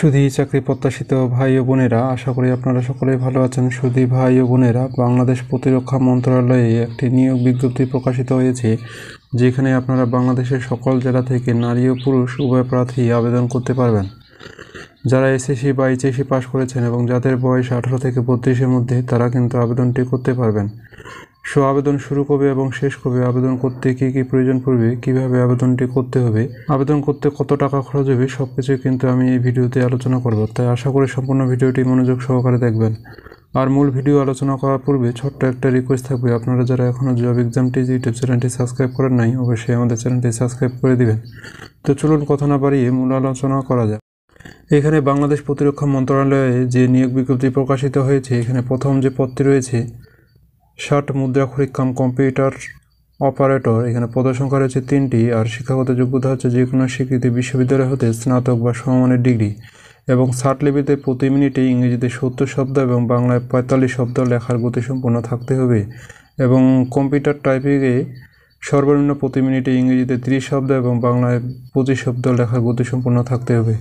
সুধী চাকরি প্রত্যাশিত ভাই ও বোনেরা, আশা করি আপনারা সকলেই ভালো আছেন। সুধী ভাই ও বোনেরা, বাংলাদেশ প্রতিরক্ষা মন্ত্রণালয়ে একটি নিয়োগ বিজ্ঞপ্তি প্রকাশিত হয়েছে, যেখানে আপনারা বাংলাদেশের সকল জেলা থেকে নারী ও পুরুষ উভয় প্রার্থী আবেদন করতে পারবেন। যারা এসএসসি বা এইচএসসি পাস করেছেন এবং যাদের বয়স 18 থেকে 32-এর মধ্যে, তারা কিন্তু আবেদনটি করতে পারবেন। আবেদন শুরু কবে এবং শেষ কবে, আবেদন করতে কী কী প্রয়োজন পড়বে, কিভাবে আবেদনটি করতে হবে, আবেদন করতে কত টাকা খরচ হবে, সব কিছুই কিন্তু আমি এই ভিডিওতে আলোচনা করব। তাই আশা করি সম্পূর্ণ ভিডিওটি মনোযোগ সহকারে দেখবেন। আর মূল ভিডিও আলোচনা করার পূর্বে ছোট্ট একটা রিকোয়েস্ট থাকবে, আপনারা যারা এখনও জব এক্সাম টিজ ইউটিউব চ্যানেলটি সাবস্ক্রাইব করেন নাই, অবশ্যই আমাদের চ্যানেলটি সাবস্ক্রাইব করে দিবেন। তো চলুন কথা না বাড়িয়ে মূল আলোচনা করা যাক। এখানে বাংলাদেশ প্রতিরক্ষা মন্ত্রণালয়ে যে নিয়োগ বিজ্ঞপ্তি প্রকাশিত হয়েছে, এখানে প্রথম যে পদটি রয়েছে ষাট মুদ্রাক্ষরিক কাম কম্পিউটার অপারেটর, এখানে পদসংখ্যা রয়েছে 3টি। আর শিক্ষাগত যোগ্যতা হচ্ছে যে কোনো স্বীকৃতি বিশ্ববিদ্যালয় হতে স্নাতক বা সমমানের ডিগ্রি, এবং ষাট লিপিতে প্রতি মিনিটে ইংরেজিতে 70 শব্দ এবং বাংলায় 45 শব্দ লেখার গতিসম্পন্ন থাকতে হবে, এবং কম্পিউটার টাইপিংয়ে সর্বনিম্ন প্রতি মিনিটে ইংরেজিতে 30 শব্দ এবং বাংলায় 25 শব্দ লেখার গতিসম্পন্ন থাকতে হবে,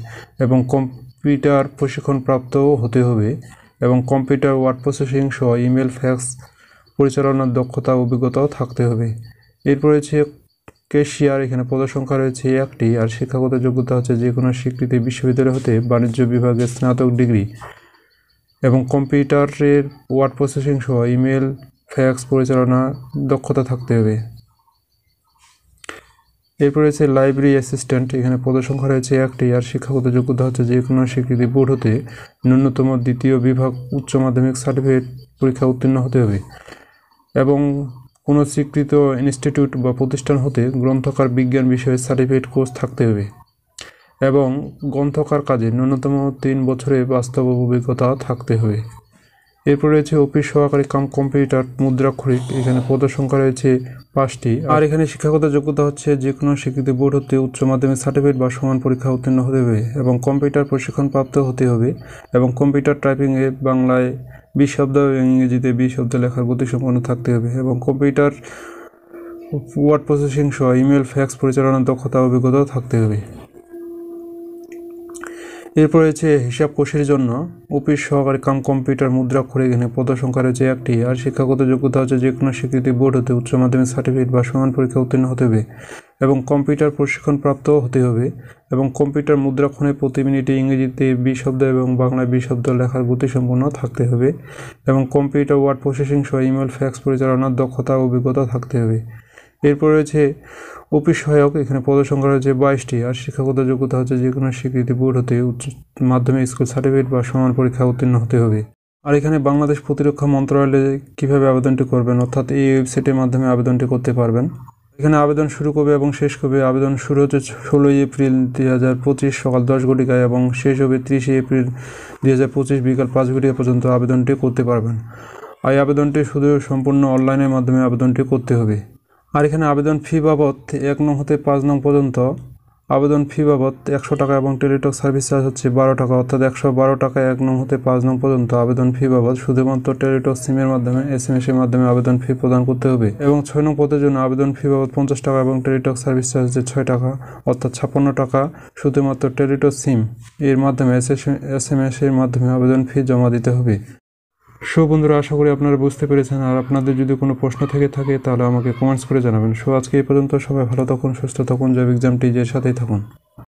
এবং কম্পিউটার প্রশিক্ষণপ্রাপ্তও হতে হবে, এবং কম্পিউটার ওয়ার্ড প্রসেসিং সহ ইমেল ফ্যাক্স পরিচালনার দক্ষতা অভিজ্ঞতাও থাকতে হবে। এরপর রয়েছে ক্যাশিয়ার, এখানে পদসংখ্যা রয়েছে 1টি। আর শিক্ষাগত যোগ্যতা হচ্ছে যে কোনো স্বীকৃতি বিশ্ববিদ্যালয় হতে বাণিজ্য বিভাগে স্নাতক ডিগ্রি, এবং কম্পিউটারের ওয়ার্ড প্রসেসিং সহ ইমেল ফ্যাক্স পরিচালনা দক্ষতা থাকতে হবে। এরপর রয়েছে লাইব্রেরি অ্যাসিস্ট্যান্ট, এখানে পদসংখ্যা রয়েছে 1টি। আর শিক্ষাগত যোগ্যতা হচ্ছে যে কোনো স্বীকৃতি বোর্ড হতে ন্যূনতম দ্বিতীয় বিভাগ উচ্চ মাধ্যমিক সার্টিফিকেট পরীক্ষা উত্তীর্ণ হতে হবে, এবং কোনো স্বীকৃত ইনস্টিটিউট বা প্রতিষ্ঠান হতে গ্রন্থকার বিজ্ঞান বিষয়ে সার্টিফিকেট কোর্স থাকতে হবে, এবং গ্রন্থকার কাজে ন্যূনতম 3 বছরের বাস্তব অভিজ্ঞতা থাকতে হবে। এরপর রয়েছে অফিস সহকারী কাম কম্পিউটার মুদ্রাক্ষরিক, এখানে পদসংখ্যা রয়েছে 5টি। আর এখানে শিক্ষাগত যোগ্যতা হচ্ছে যে কোনো স্বীকৃতি বোর্ড হতে উচ্চ মাধ্যমিক সার্টিফিকেট বা সমান পরীক্ষা উত্তীর্ণ হতে হবে, এবং কম্পিউটার প্রশিক্ষণপ্রাপ্ত হতে হবে, এবং কম্পিউটার টাইপিংয়ে বাংলায় 20 শব্দ এবং ইংরেজিতে 20 শব্দ লেখার গতিসম্পন্ন থাকতে হবে, এবং কম্পিউটার ওয়ার্ড প্রসেসিং সহ ইমেল ফ্যাক্স পরিচালনার দক্ষতা অভিজ্ঞতাও থাকতে হবে। এরপর রয়েছে হিসাব কোষের জন্য অফিস সহকারী কাম কম্পিউটার মুদ্রাক্ষরিক, এখানে পদসংখ্যা রয়েছে 1টি। আর শিক্ষাগত যোগ্যতা হচ্ছে যে কোনো স্বীকৃতি বোর্ড হতে উচ্চ মাধ্যমিক সার্টিফিকেট বা সমান পরীক্ষা উত্তীর্ণ হতে হবে, এবং কম্পিউটার প্রশিক্ষণপ্রাপ্ত হতে হবে, এবং কম্পিউটার মুদ্রাক্ষণে প্রতি মিনিটে ইংরেজিতে 20 শব্দ এবং বাংলায় 20 শব্দ লেখার গতিসম্পন্ন থাকতে হবে, এবং কম্পিউটার ওয়ার্ড প্রসেসিং সহ ইমেল ফ্যাক্স পরিচালনার দক্ষতা ও অভিজ্ঞতা থাকতে হবে। এরপর রয়েছে অফিস সহায়ক, এখানে পদসংখ্যা রয়েছে 22টি। আর শিক্ষাগত যোগ্যতা হচ্ছে যে কোনো স্বীকৃতি বোর্ড হতে উচ্চ মাধ্যমিক স্কুল সার্টিফিকেট বা সমান পরীক্ষা উত্তীর্ণ হতে হবে। আর এখানে বাংলাদেশ প্রতিরক্ষা মন্ত্রণালয়ে কীভাবে আবেদনটি করবেন, অর্থাৎ এই ওয়েবসাইটের মাধ্যমে আবেদনটি করতে পারবেন। এখানে আবেদন শুরু করবে এবং শেষ করবে, আবেদন শুরু হচ্ছে 16 এপ্রিল 2025 সকাল 10 ঘটিকায়, এবং শেষ হবে 30 এপ্রিল 2025 বিকাল 5 ঘটিকা পর্যন্ত আবেদনটি করতে পারবেন। আর এই আবেদনটি শুধু সম্পূর্ণ অনলাইনের মাধ্যমে আবেদনটি করতে হবে। আর এখানে আবেদন ফি বাবদ 1 নং হতে 5 নং পর্যন্ত আবেদন ফি বাবদ 100 টাকা, এবং টেলিটক সার্ভিস চার্জ হচ্ছে 12 টাকা, অর্থাৎ 112 টাকা 1 নং হতে 5 নং পর্যন্ত আবেদন ফি বাবদ। শুধুমাত্র টেলিটক সিমের মাধ্যমে SMS এর মাধ্যমে আবেদন ফি প্রদান করতে হবে, এবং 6 নং পদের জন্য আবেদন ফি বাবদ 50 টাকা, এবং টেলিটক সার্ভিস চার্জ হচ্ছে 6 টাকা, অর্থাৎ 56 টাকা শুধুমাত্র টেলিটক সিম এর মাধ্যমে SMS এর মাধ্যমে আবেদন ফি জমা দিতে হবে। বন্ধুরা, আশা করি আপনারা বুঝতে পেরেছেন। আর আপনাদের যদি কোনো প্রশ্ন থেকে থাকে তাহলে আমাকে কমেন্টস করে জানাবেন। আজকে এই পর্যন্ত। সবাই ভালো থাকুন, সুস্থ থাকুন, জব এক্সাম টিজের সাথেই থাকুন।